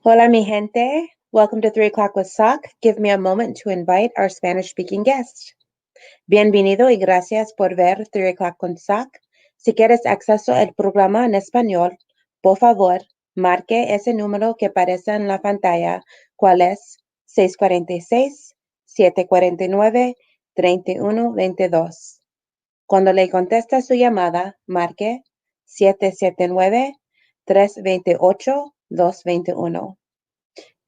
Hola, mi gente. Welcome to 3 o'clock with SOC. Give me a moment to invite our Spanish-speaking guest. Bienvenido y gracias por ver 3 o'clock con SOC. Si quieres acceso al programa en español, por favor, marque ese número que aparece en la pantalla, cuál es 646-749-3122. Cuando le contesta su llamada, marque 779-328-221.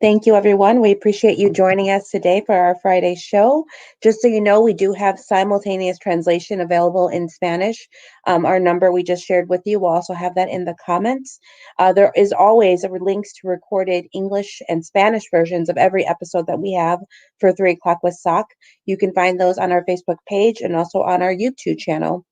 Thank you, everyone. We appreciate you joining us today for our Friday show. Just so you know, we do have simultaneous translation available in Spanish. Our number we just shared with you, we'll also have that in the comments. There is always links to recorded English and Spanish versions of every episode that we have for 3 o'clock with SOC. You can find those on our Facebook page and also on our YouTube channel.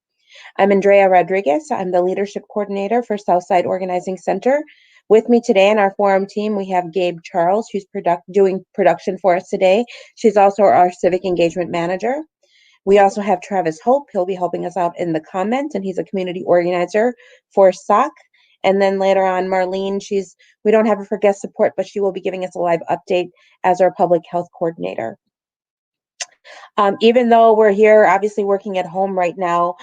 I'm Andrea Rodriguez. I'm the Leadership Coordinator for Southside Organizing Center. With me today in our forum team, we have Gabe Charles, who's doing production for us today. She's also our Civic Engagement Manager. We also have Travis Hope. He'll be helping us out in the comments, and he's a community organizer for SOC. And then later on, Marlene, we don't have her for guest support, but she will be giving us a live update as our public health coordinator. Even though we're here, obviously working at home right now,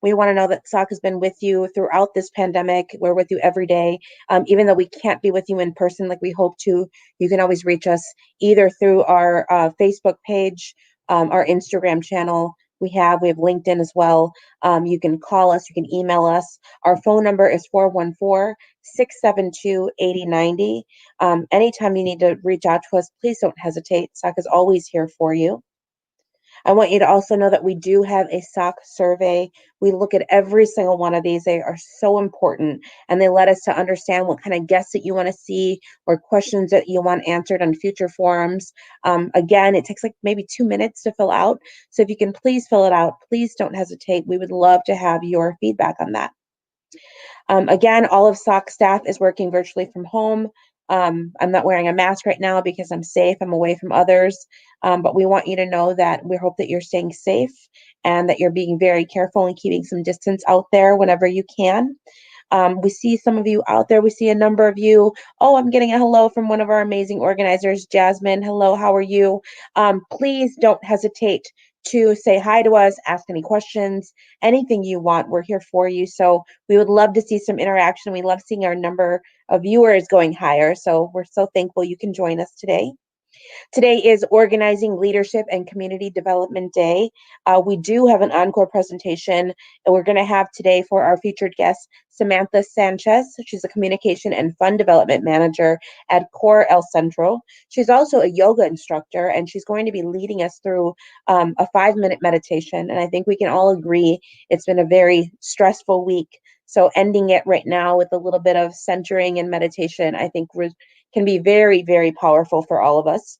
we want to know that SOC has been with you throughout this pandemic. We're with you every day. Even though we can't be with you in person like we hope to, you can always reach us either through our Facebook page, our Instagram channel. We have LinkedIn as well. You can call us, you can email us. Our phone number is 414-672-8090. Anytime you need to reach out to us, please don't hesitate. SOC is always here for you. I want you to also know that we do have a SOC survey. We look at every single one of these. They are so important, and they let us to understand what kind of guests that you want to see or questions that you want answered on future forums. Again, it takes like maybe 2 minutes to fill out. So if you can please fill it out, please don't hesitate. We would love to have your feedback on that. Again, all of SOC staff is working virtually from home. I'm not wearing a mask right now because I'm safe. I'm away from others. But we want you to know that we hope that you're staying safe and that you're being very careful and keeping some distance out there whenever you can. We see some of you out there. We see a number of you. Oh, I'm getting a hello from one of our amazing organizers, Jasmine. Hello, how are you? Please don't hesitate to say hi to us, ask any questions, anything you want. We're here for you. So we would love to see some interaction. We love seeing our number of viewers going higher. So we're so thankful you can join us today. Today is Organizing Leadership and Community Development Day. We do have an encore presentation, and we're going to have today for our featured guest, Samantha Sanchez. She's a Communication and Fund Development Manager at CORE-El-Centro. She's also a yoga instructor, and she's going to be leading us through a 5-minute meditation. And I think we can all agree it's been a very stressful week. So ending it right now with a little bit of centering and meditation, I think can be very, very powerful for all of us.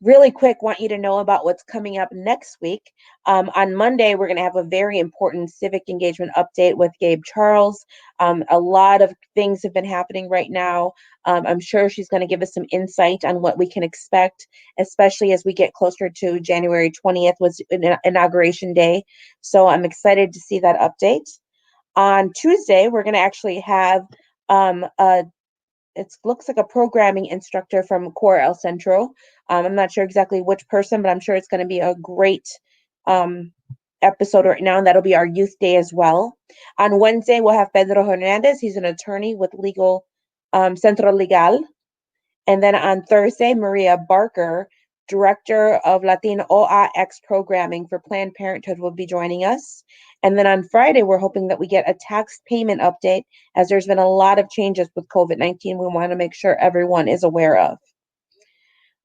Really quick, want you to know about what's coming up next week. On Monday, we're going to have a very important civic engagement update with Gabe Charles. A lot of things have been happening right now. I'm sure she's going to give us some insight on what we can expect, especially as we get closer to January 20th was Inauguration Day. So I'm excited to see that update. On Tuesday, we're going to actually have it looks like a programming instructor from CORE-El-Centro. I'm not sure exactly which person, but I'm sure it's going to be a great episode right now, and that'll be our youth day as well. On Wednesday, we'll have Pedro Hernandez. He's an attorney with Centro Legal. And then on Thursday, Maria Barker, Director of Latino OAX Programming for Planned Parenthood, will be joining us. And then on Friday, we're hoping that we get a tax payment update, as there's been a lot of changes with COVID-19 we want to make sure everyone is aware of.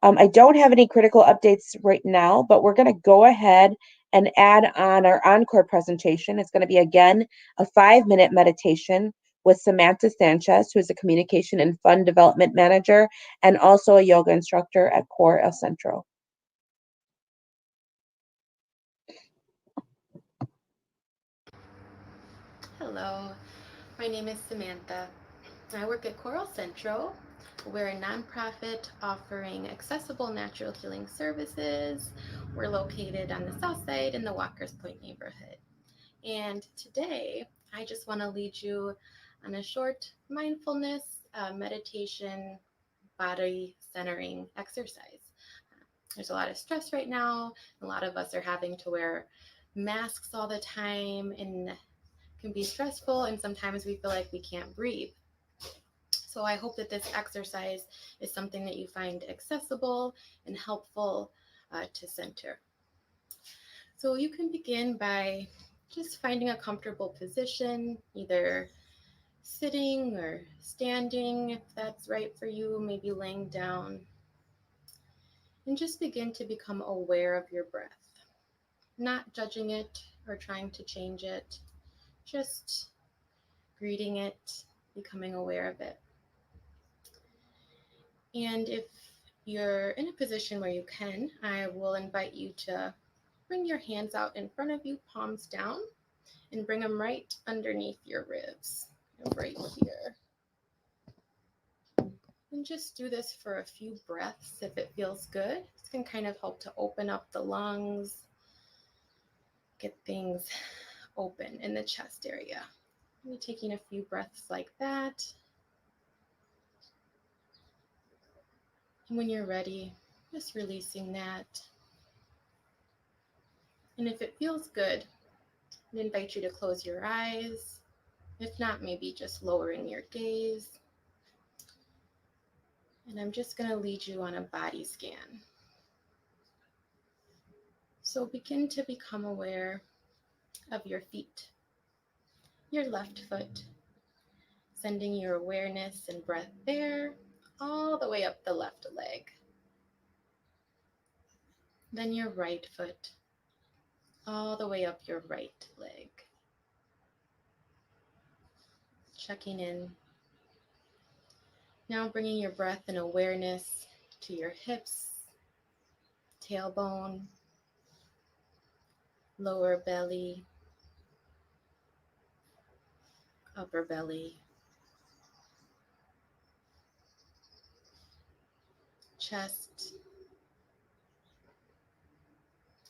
I don't have any critical updates right now, but we're going to go ahead and add on our encore presentation. It's going to be, again, a 5-minute meditation with Samantha Sanchez, who is a Communication and Fund Development Manager and also a yoga instructor at CORE-El-Centro. Hello, my name is Samantha. I work at CORE-El-Centro. We're a nonprofit offering accessible natural healing services. We're located on the south side in the Walker's Point neighborhood. And today, I just want to lead you on a short mindfulness a meditation body centering exercise. There's a lot of stress right now. A lot of us are having to wear masks all the time and can be stressful, and sometimes we feel like we can't breathe. So I hope that this exercise is something that you find accessible and helpful to center. So you can begin by just finding a comfortable position, either sitting or standing, if that's right for you, maybe laying down. And just begin to become aware of your breath, not judging it or trying to change it, just greeting it, becoming aware of it. And if you're in a position where you can, I will invite you to bring your hands out in front of you, palms down, and bring them right underneath your ribs, right here. And just do this for a few breaths if it feels good. This can kind of help to open up the lungs, get things open in the chest area. Maybe taking a few breaths like that. And when you're ready, just releasing that. And if it feels good, I invite you to close your eyes. If not, maybe just lowering your gaze. And I'm just going to lead you on a body scan. So begin to become aware of your feet, your left foot, sending your awareness and breath there, all the way up the left leg. Then your right foot, all the way up your right leg. Checking in. Now bringing your breath and awareness to your hips, tailbone, lower belly, upper belly, chest,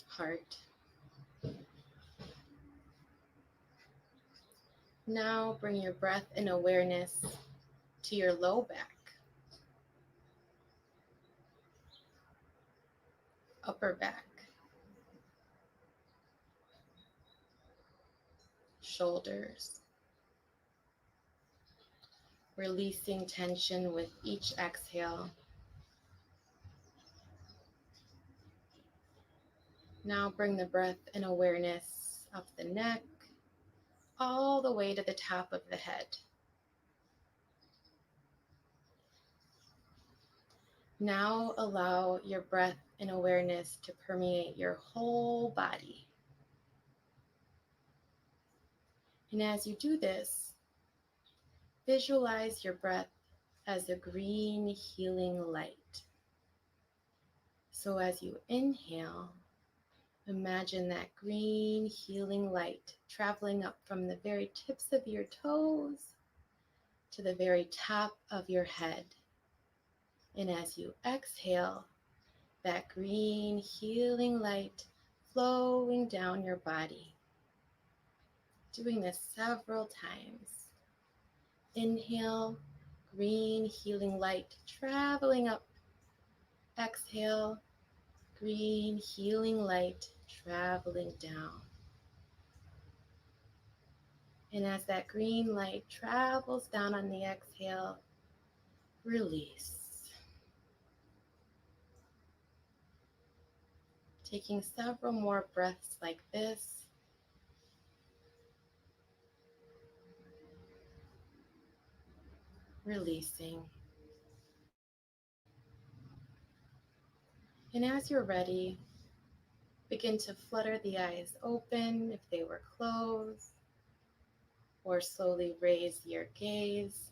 heart. Now bring your breath and awareness to your low back, upper back, shoulders. Releasing tension with each exhale. Now bring the breath and awareness up the neck, all the way to the top of the head. Now allow your breath and awareness to permeate your whole body. And as you do this, visualize your breath as a green healing light. So as you inhale, imagine that green healing light traveling up from the very tips of your toes to the very top of your head. And as you exhale, that green healing light flowing down your body. Doing this several times. Inhale, green healing light traveling up. Exhale, green healing light traveling down. And as that green light travels down on the exhale, release. Taking several more breaths like this. Releasing. And as you're ready, begin to flutter the eyes open if they were closed, or slowly raise your gaze.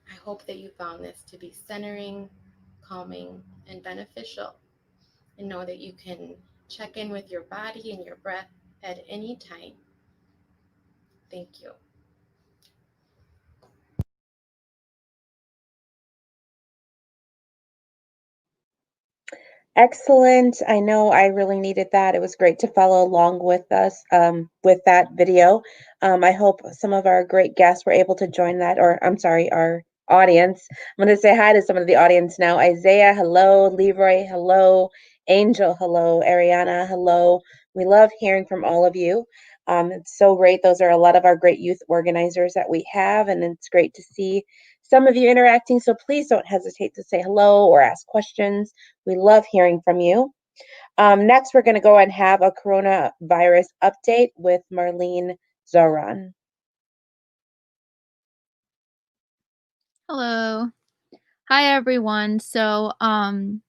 I hope that you found this to be centering, calming, and beneficial. And know that you can check in with your body and your breath at any time. Thank you. Excellent. I know I really needed that. It was great to follow along with us with that video. I hope some of our great guests were able to join that, or I'm sorry, our audience. I'm going to say hi to some of the audience now. Isaiah, hello. Leroy, hello. Angel, hello. Ariana, hello. We love hearing from all of you. It's so great. Those are a lot of our great youth organizers that we have, and it's great to see some of you interacting. So please don't hesitate to say hello or ask questions. We love hearing from you. Next, we're going to go and have a coronavirus update with Marlene Zoran. Hello. Hi, everyone. So, I'm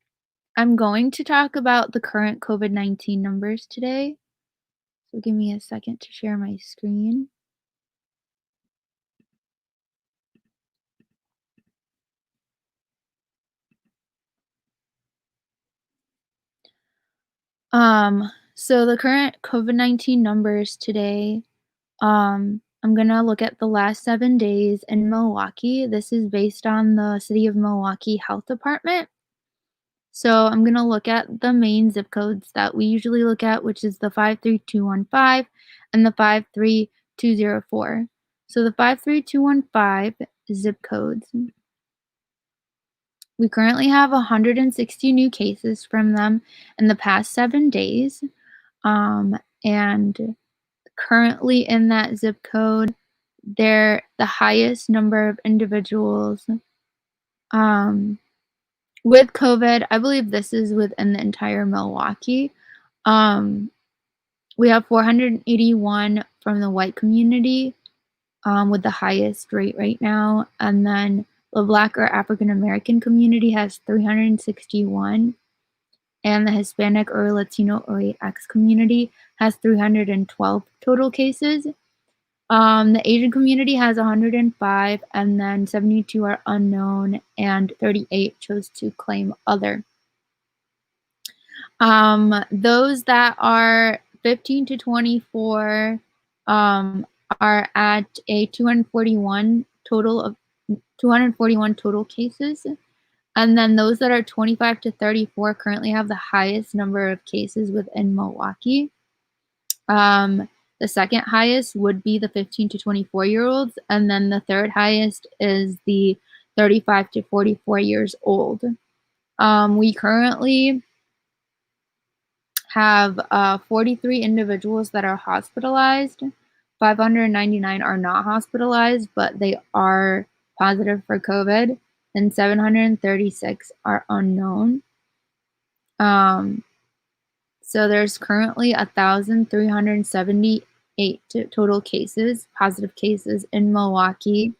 going to talk about the current COVID-19 numbers today. So give me a second to share my screen. So the current COVID-19 numbers today, I'm gonna look at the last 7 days in Milwaukee. This is based on the City of Milwaukee Health Department. So I'm gonna look at the main zip codes that we usually look at, which is the 53215 and the 53204. So the 53215 zip codes, we currently have 160 new cases from them in the past 7 days. And currently in that zip code, they're the highest number of individuals with COVID. I believe this is within the entire Milwaukee. We have 481 from the white community, with the highest rate right now, and then the Black or African American community has 361, and the Hispanic or Latino or X community has 312 total cases. The Asian community has 105, and then 72 are unknown, and 38 chose to claim other. Those that are 15 to 24 are at a 241 total cases. And then those that are 25 to 34 currently have the highest number of cases within Milwaukee. The second highest would be the 15 to 24-year-olds, and then the third highest is the 35 to 44 years old. We currently have 43 individuals that are hospitalized. 599 are not hospitalized, but they are positive for COVID, and 736 are unknown. So there's currently 1,378 total cases, positive cases in Milwaukee,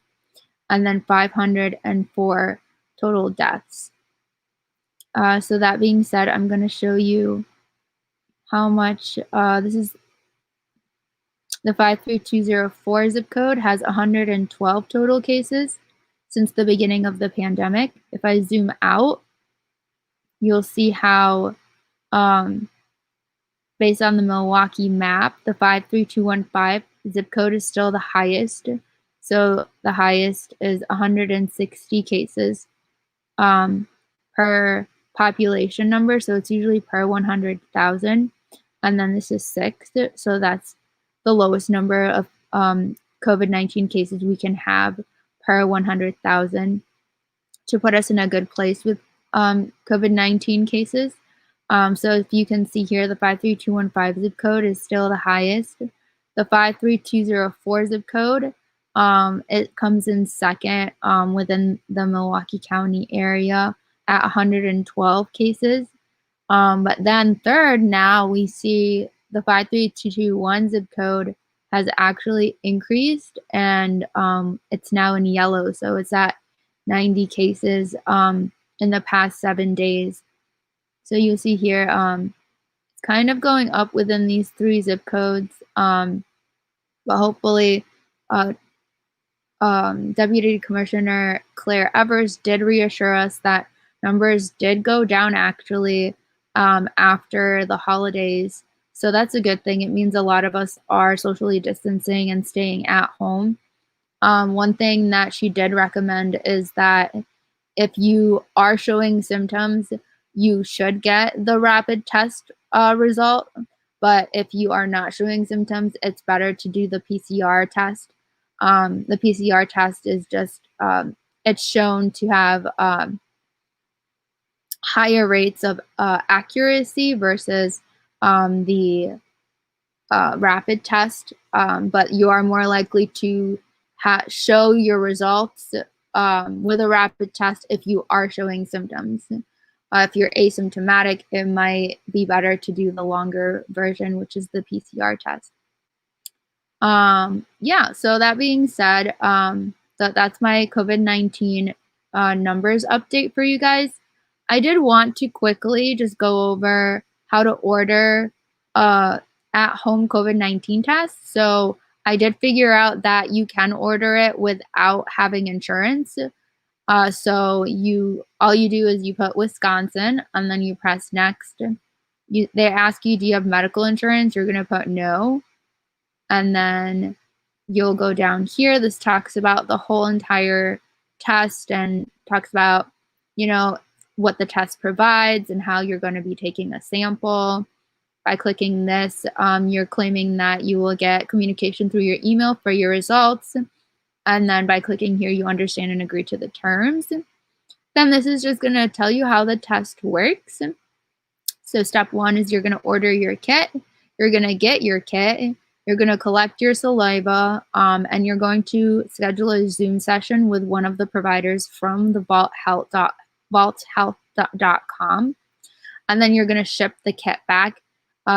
and then 504 total deaths. So that being said, I'm going to show you how much this is. The 53204 zip code has 112 total cases since the beginning of the pandemic. If I zoom out, you'll see how based on the Milwaukee map, the 53215 zip code is still the highest. So the highest is 160 cases per population number. So it's usually per 100,000. And then this is 6. So that's the lowest number of COVID-19 cases we can have per 100,000 to put us in a good place with COVID-19 cases. So if you can see here, the 53215 zip code is still the highest. The 53204 zip code, it comes in second within the Milwaukee County area at 112 cases. But then third, now we see the 53221 zip code has actually increased, and it's now in yellow. So it's at 90 cases in the past 7 days. So you'll see here, it's kind of going up within these 3 zip codes, but hopefully Deputy Commissioner Claire Evers did reassure us that numbers did go down actually after the holidays. So that's a good thing. It means a lot of us are socially distancing and staying at home. One thing that she did recommend is that if you are showing symptoms, you should get the rapid test result. But if you are not showing symptoms, it's better to do the PCR test. The PCR test is just, it's shown to have higher rates of accuracy versus the rapid test, but you are more likely to show your results with a rapid test if you are showing symptoms. If you're asymptomatic, it might be better to do the longer version, which is the PCR test. Yeah, so that being said, that's my COVID-19 numbers update for you guys. I did want to quickly just go over how to order at-home COVID-19 tests. So I did figure out that you can order it without having insurance. So all you do is you put Wisconsin and then you press next. They ask you, do you have medical insurance? You're going to put no. And then you'll go down here. This talks about the whole entire test and talks about, what the test provides and how you're going to be taking a sample. By clicking this, you're claiming that you will get communication through your email for your results. And then by clicking here, you understand and agree to the terms. Then this is just going to tell you how the test works. So step 1 is you're going to order your kit. You're going to get your kit. You're going to collect your saliva, and you're going to schedule a Zoom session with one of the providers from the vaulthealth.com. And then you're going to ship the kit back.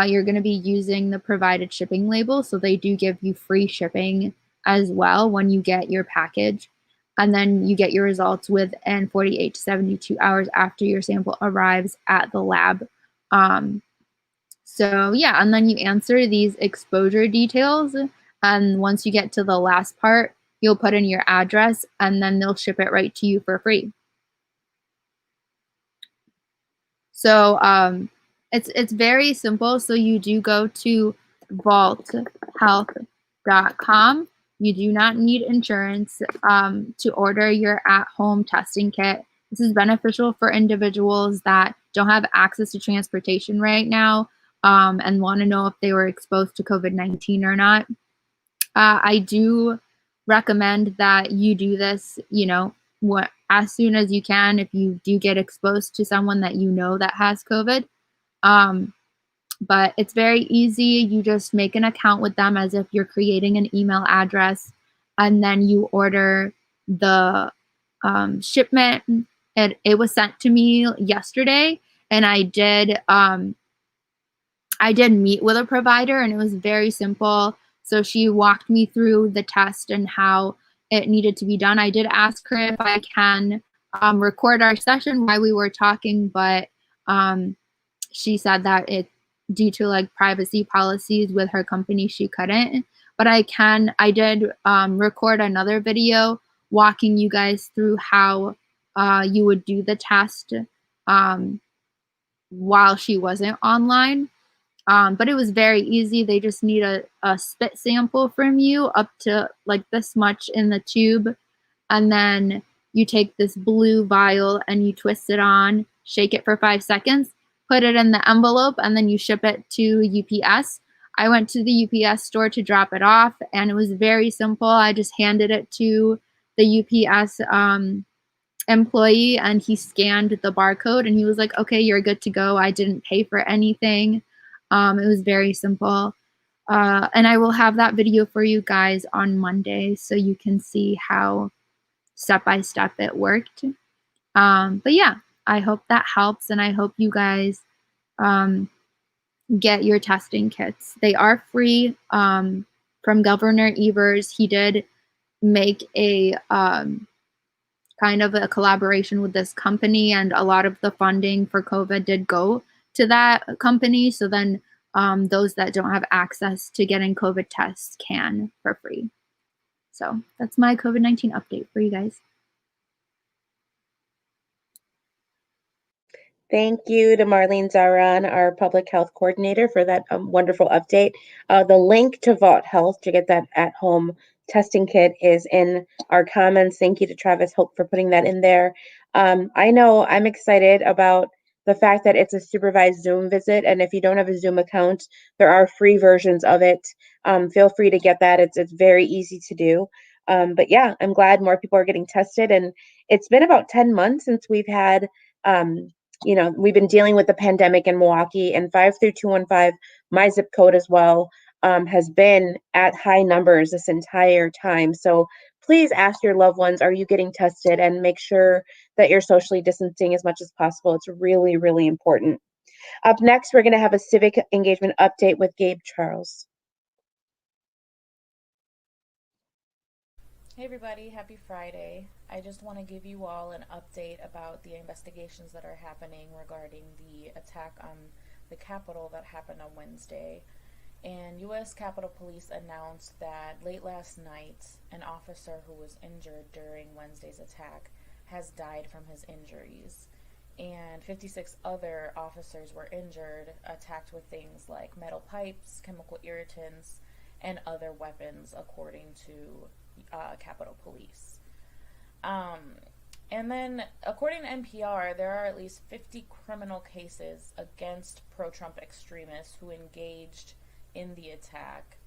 You're going to be using the provided shipping label, so they do give you free shipping as well when you get your package. And then you get your results within 48 to 72 hours after your sample arrives at the lab. So yeah, and then you answer these exposure details. And once you get to the last part, you'll put in your address and then they'll ship it right to you for free. So it's very simple. So you do go to vaulthealth.com. You do not need insurance to order your at-home testing kit. This is beneficial for individuals that don't have access to transportation right now and want to know if they were exposed to COVID-19 or not. I do recommend that you do this, as soon as you can if you do get exposed to someone that that has COVID. But it's very easy. You just make an account with them as if you're creating an email address, and then you order the shipment. It was sent to me yesterday, and I did meet with a provider, and it was very simple. So she walked me through the test and how it needed to be done. I did ask her if I can record our session while we were talking, but she said that due to privacy policies with her company, she couldn't. But I did record another video walking you guys through how you would do the test while she wasn't online. But it was very easy. They just need a spit sample from you up to this much in the tube. And then you take this blue vial and you twist it on, shake it for 5 seconds, put it in the envelope, and then you ship it to UPS. I went to the UPS store to drop it off, and it was very simple. I just handed it to the UPS employee, and he scanned the barcode, and he was like, okay, you're good to go. I didn't pay for anything. It was very simple. And I will have that video for you guys on Monday so you can see how step-by-step it worked. But yeah, I hope that helps, and I hope you guys get your testing kits. They are free from Governor Evers. He did make a kind of a collaboration with this company, and a lot of the funding for COVID did go to that company. So then those that don't have access to getting COVID tests can for free. So that's my COVID-19 update for you guys. Thank you to Marlene Zaran, our public health coordinator, for that wonderful update. The link to Vault Health to get that at-home testing kit is in our comments. Thank you to Travis Hope for putting that in there. I know I'm excited about the fact that it's a supervised Zoom visit, and if you don't have a Zoom account, there are free versions of it. Feel free to get that. It's very easy to do. But yeah, I'm glad more people are getting tested, and it's been about 10 months since we've had, we've been dealing with the pandemic in Milwaukee, and 53215, my zip code as well, has been at high numbers this entire time. So please ask your loved ones, are you getting tested? And make sure that you're socially distancing as much as possible. It's really, really important. Up next, we're going to have a civic engagement update with Gabe Charles. Hey everybody, happy Friday. I just want to give you all an update about the investigations that are happening regarding the attack on the Capitol that happened on Wednesday. And U.S. Capitol Police announced that late last night, an officer who was injured during Wednesday's attack has died from his injuries. And 56 other officers were injured, attacked with things like metal pipes, chemical irritants, and other weapons, according to Capitol Police. And then, according to NPR, there are at least 50 criminal cases against pro-Trump extremists who engaged in the attack.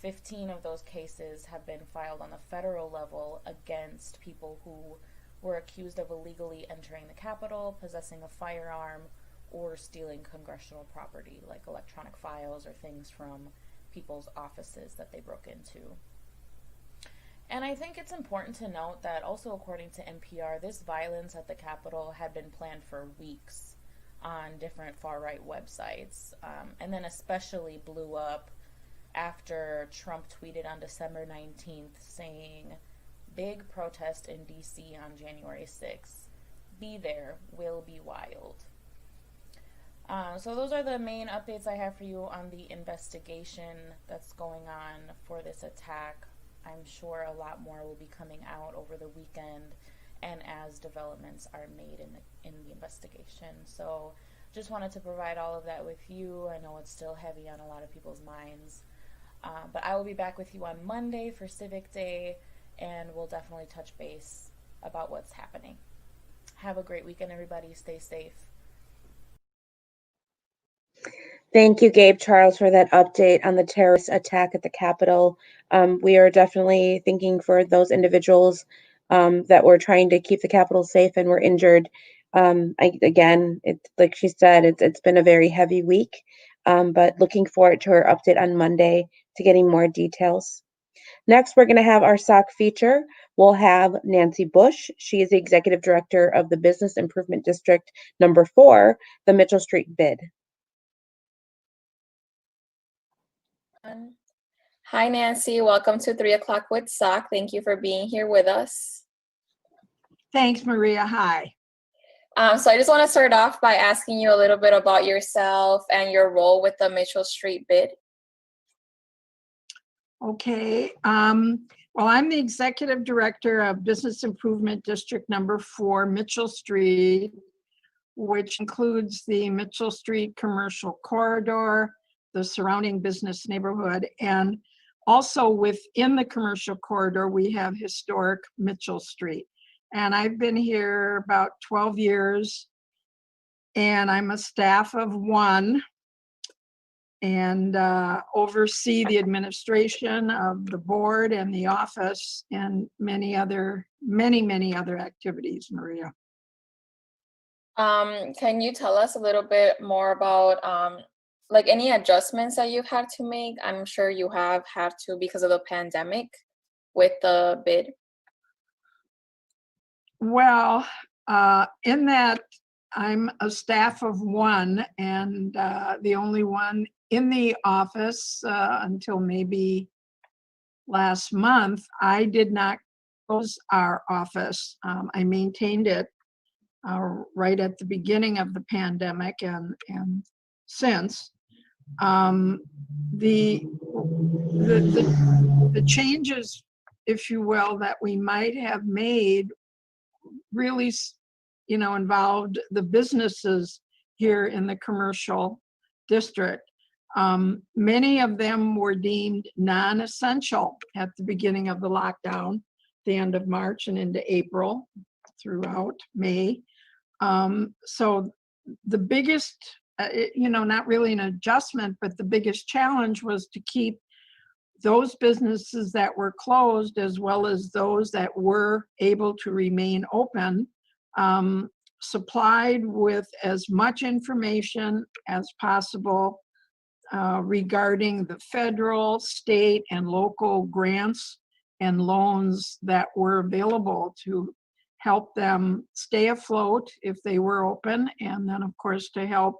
15 of those cases have been filed on the federal level against people who were accused of illegally entering the Capitol, possessing a firearm, or stealing congressional property, like electronic files or things from people's offices that they broke into. And I think it's important to note that also, according to NPR, this violence at the Capitol had been planned for weeks on different far-right websites, and then especially blew up after Trump tweeted on December 19th saying, "Big protest in D.C. on January 6th. Be there, will be wild." So those are the main updates I have for you on the investigation that's going on for this attack. I'm sure a lot more will be coming out over the weekend and as developments are made in the investigation. So just wanted to provide all of that with you. I know it's still heavy on a lot of people's minds. But I will be back with you on Monday for Civic Day, and we'll definitely touch base about what's happening. Have a great weekend, everybody. Stay safe. Thank you, Gabe Charles, for that update on the terrorist attack at the Capitol. We are definitely thinking for those individuals that were trying to keep the Capitol safe and were injured. It's like she said, it's been a very heavy week, but looking forward to her update on Monday to getting more details. Next, we're going to have our SOC feature. We'll have Nancy Bush. She is the Executive Director of the Business Improvement District number 4, the Mitchell Street bid. Hi, Nancy. Welcome to 3 o'clock with SOC. Thank you for being here with us. Thanks, Maria. Hi. So I just want to start off by asking you a little bit about yourself and your role with the Mitchell Street bid. Okay. Well, I'm the Executive Director of Business Improvement District number 4, Mitchell Street, which includes the Mitchell Street Commercial Corridor, the surrounding business neighborhood, and also within the commercial corridor, we have historic Mitchell Street. And I've been here about 12 years, and I'm a staff of 1 and oversee the administration of the board and the office and many other activities, Maria. Can you tell us a little bit more about like any adjustments that you've had to make? I'm sure you have had to because of the pandemic with the bid. Well, in that I'm a staff of 1 and the only one in the office until maybe last month. I did not close our office. I maintained it right at the beginning of the pandemic and since. The changes, if you will, that we might have made really, involved the businesses here in the commercial district. Many of them were deemed non-essential at the beginning of the lockdown, the end of March and into April, throughout May. So the biggest, not really an adjustment, but the biggest challenge was to keep those businesses that were closed, as well as those that were able to remain open, supplied with as much information as possible regarding the federal, state, and local grants and loans that were available to help them stay afloat if they were open, and then, of course, to help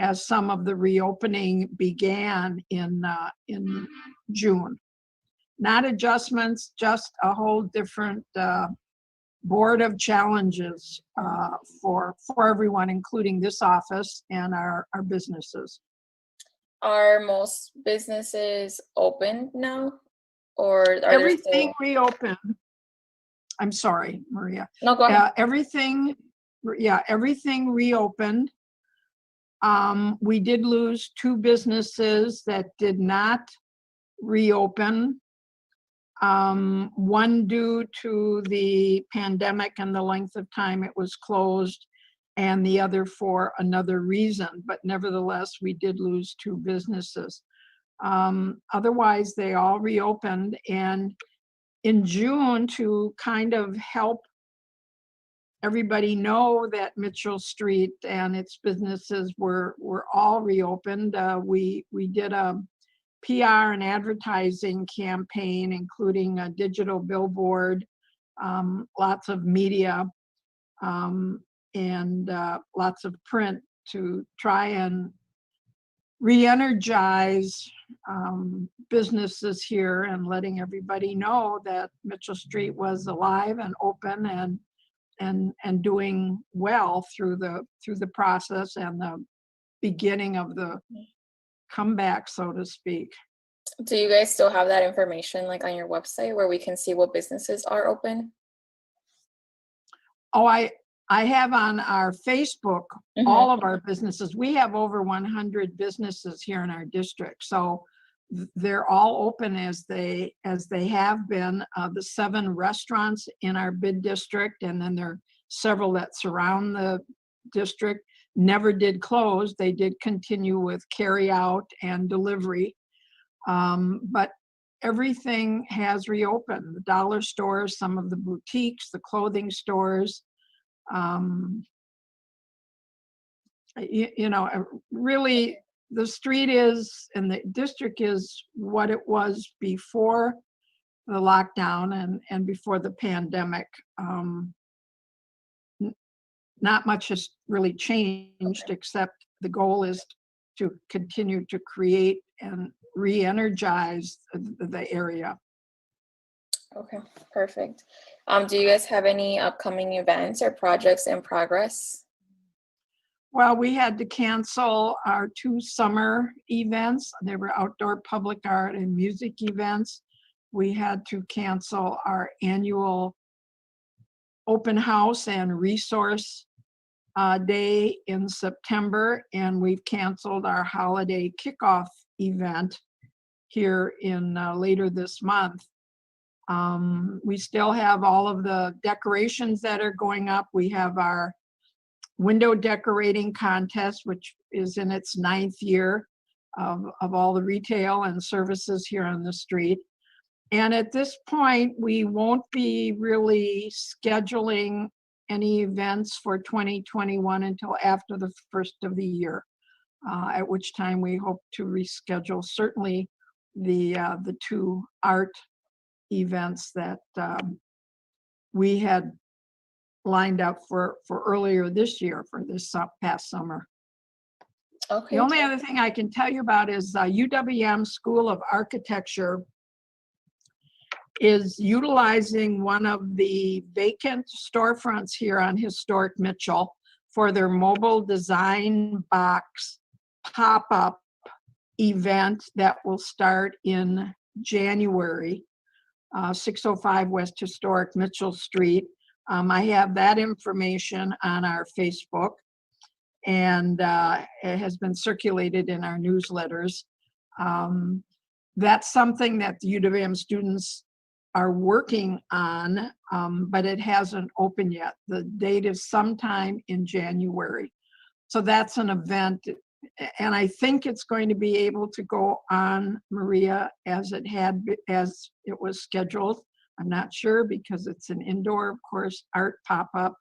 as some of the reopening began in June. Not adjustments, just a whole different board of challenges for everyone, including this office and our businesses. Are most businesses open now, or are everything reopened? I'm sorry, Maria. No, go ahead. Everything reopened. We did lose 2 businesses that did not reopen. One due to the pandemic and the length of time it was closed, and the other for another reason. But nevertheless, we did lose 2 businesses. Otherwise, they all reopened. And in June, to kind of help everybody know that Mitchell Street and its businesses were all reopened, we did a PR and advertising campaign, including a digital billboard, lots of media, and lots of print to try and re-energize businesses here, and letting everybody know that Mitchell Street was alive and open and doing well through the process and the beginning of the comeback, so to speak. Do you guys still have that information like on your website where we can see what businesses are open? Oh, I have on our Facebook, all of our businesses. We have over 100 businesses here in our district. So they're all open as they have been. The 7 restaurants in our bid district, and then there are several that surround the district, never did close. They did continue with carry out and delivery. But everything has reopened. The dollar stores, some of the boutiques, the clothing stores. Really, the street is, and the district is what it was before the lockdown and before the pandemic. Not much has really changed, except the goal is to continue to create and re-energize the area. Okay, perfect. Do you guys have any upcoming events or projects in progress? Well, we had to cancel our 2 summer events. They were outdoor public art and music events. We had to cancel our annual open house and resource day in September, and we've canceled our holiday kickoff event here in later this month. We still have all of the decorations that are going up. We have our window decorating contest, which is in its 9th year of all the retail and services here on the street. And at this point, we won't be really scheduling any events for 2021 until after the first of the year, at which time we hope to reschedule certainly the 2 art events that we had lined up for earlier this year, for this past summer. Okay. The only other thing I can tell you about is UWM School of Architecture is utilizing one of the vacant storefronts here on historic Mitchell for their mobile design box pop-up event that will start in January, 605 West Historic Mitchell Street. I have that information on our Facebook, and it has been circulated in our newsletters. That's something that the UWM students are working on, but it hasn't opened yet. The date is sometime in January. So that's an event. And I think it's going to be able to go on, Maria, as it was scheduled. I'm not sure because it's an indoor, of course, art pop-up.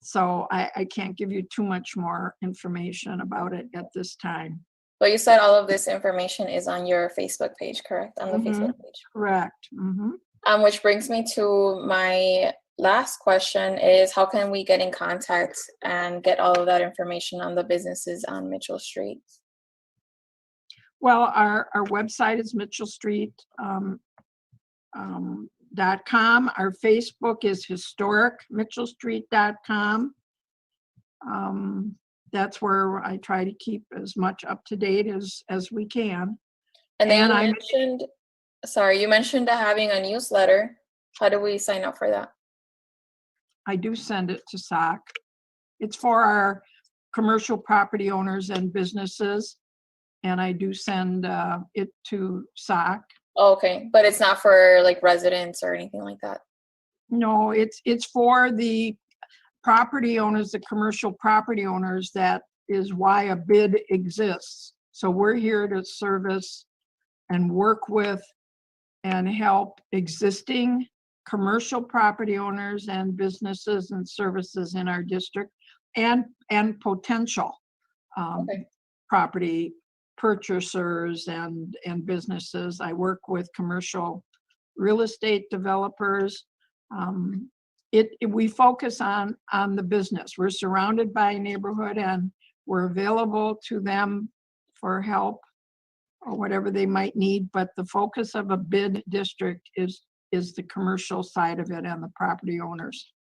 So I can't give you too much more information about it at this time. But you said all of this information is on your Facebook page, correct? On the Facebook page. Correct. Which brings me to my last question is, how can we get in contact and get all of that information on the businesses on Mitchell Street? Well, our website is mitchellstreet.com. Our Facebook is historicmitchellstreet.com. That's where I try to keep as much up to date as we can. And then you mentioned having a newsletter. How do we sign up for that? I do send it to SOC. It's for our commercial property owners and businesses, and I do send it to SOC. Oh, okay, but it's not for like residents or anything like that? No, it's for the property owners, the commercial property owners. That is why a bid exists. So we're here to service and work with and help existing commercial property owners and businesses and services in our district, and potential property purchasers and businesses. I work with commercial real estate developers. We focus on the business. We're surrounded by a neighborhood and we're available to them for help or whatever they might need. But the focus of a bid district is the commercial side of it and the property owners.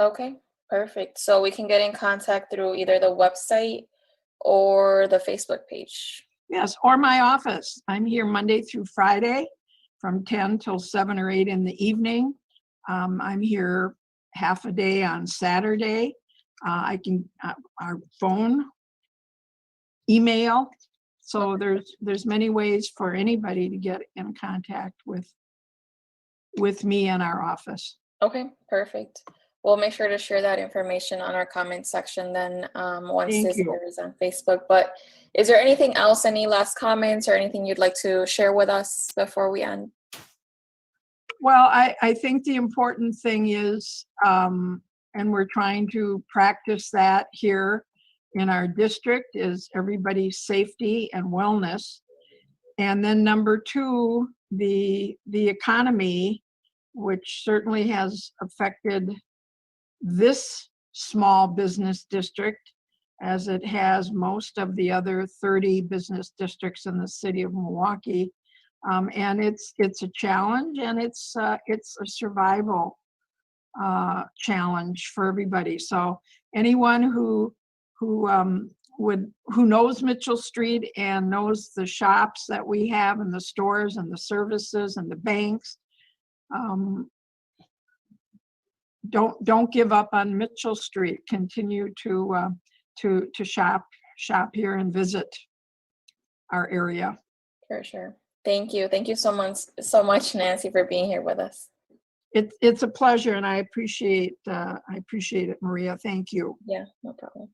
Okay, perfect. So we can get in contact through either the website or the Facebook page. Yes, or my office. I'm here Monday through Friday from 10 till 7 or 8 in the evening. I'm here half a day on Saturday. I can our phone, email. So there's many ways for anybody to get in contact with me and our office. Okay, perfect. We'll make sure to share that information on our comment section then once this airs on Facebook. But is there anything else, any last comments or anything you'd like to share with us before we end? Well, I think the important thing is, and we're trying to practice that here in our district, is everybody's safety and wellness. And then number two, the economy, which certainly has affected this small business district, as it has most of the other 30 business districts in the city of Milwaukee. And it's a challenge, and it's a survival challenge for everybody. So anyone who knows Mitchell Street and knows the shops that we have and the stores and the services and the banks, don't give up on Mitchell Street. Continue to shop here and visit our area. For sure. Thank you so much, Nancy, for being here with us. It's a pleasure, and I appreciate it, Maria. Thank you. Yeah, no problem.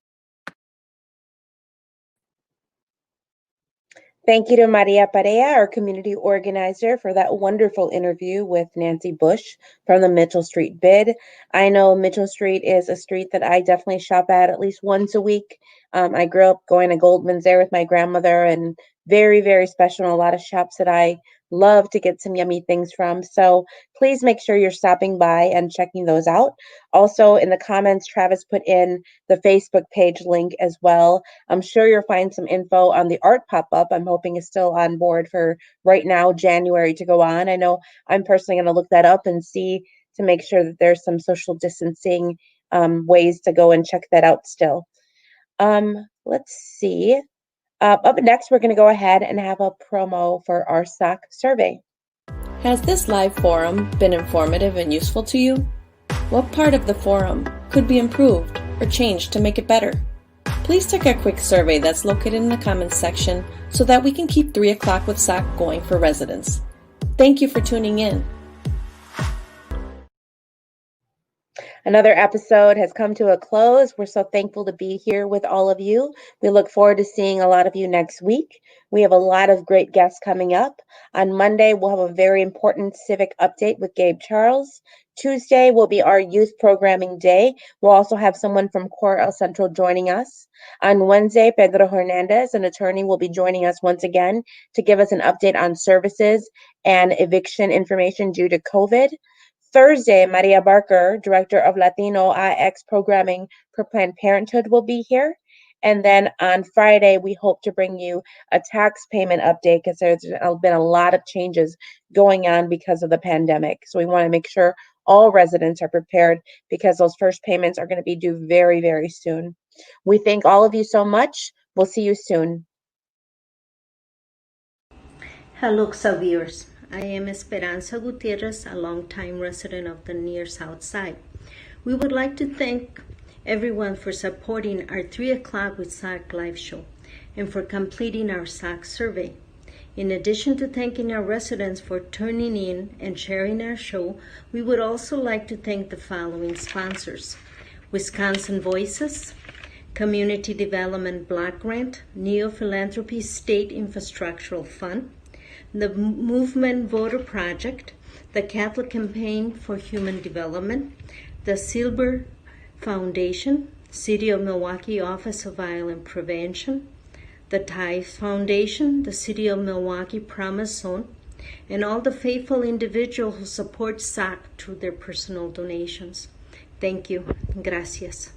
Thank you to Maria Perea, our community organizer, for that wonderful interview with Nancy Bush from the Mitchell Street bid. I know Mitchell Street is a street that I definitely shop at least once a week. I grew up going to Goldman's there with my grandmother, and very, very special, and a lot of shops that I love to get some yummy things from. So please make sure you're stopping by and checking those out. Also, in the comments, Travis put in the Facebook page link as well. I'm sure you'll find some info on the art pop-up. I'm hoping is still on board for right now, January, to go on. I know I'm personally going to look that up and see to make sure that there's some social distancing ways to go and check that out still. Let's see. Up next, we're going to go ahead and have a promo for our SOC survey. Has this live forum been informative and useful to you? What part of the forum could be improved or changed to make it better? Please take a quick survey that's located in the comments section so that we can keep 3 o'clock with SOC going for residents. Thank you for tuning in. Another episode has come to a close. We're so thankful to be here with all of you. We look forward to seeing a lot of you next week. We have a lot of great guests coming up. On Monday, we'll have a very important civic update with Gabe Charles. Tuesday will be our youth programming day. We'll also have someone from CORE-El-Centro joining us. On Wednesday, Pedro Hernandez, an attorney, will be joining us once again to give us an update on services and eviction information due to COVID. Thursday, Maria Barker, Director of Latino IX Programming for Planned Parenthood, will be here. And then on Friday, we hope to bring you a tax payment update because there's been a lot of changes going on because of the pandemic. So we want to make sure all residents are prepared because those first payments are going to be due very, very soon. We thank all of you so much. We'll see you soon. Hello, Xaviers. I am Esperanza Gutierrez, a longtime resident of the near South Side. We would like to thank everyone for supporting our 3 o'clock with SOC live show and for completing our SOC survey. In addition to thanking our residents for tuning in and sharing our show, we would also like to thank the following sponsors: Wisconsin Voices, Community Development Block Grant, Neo Philanthropy State Infrastructural Fund, the Movement Voter Project, the Catholic Campaign for Human Development, the Silber Foundation, City of Milwaukee Office of Violence Prevention, the Tithe Foundation, the City of Milwaukee Promise Zone, and all the faithful individuals who support SOC through their personal donations. Thank you. Gracias.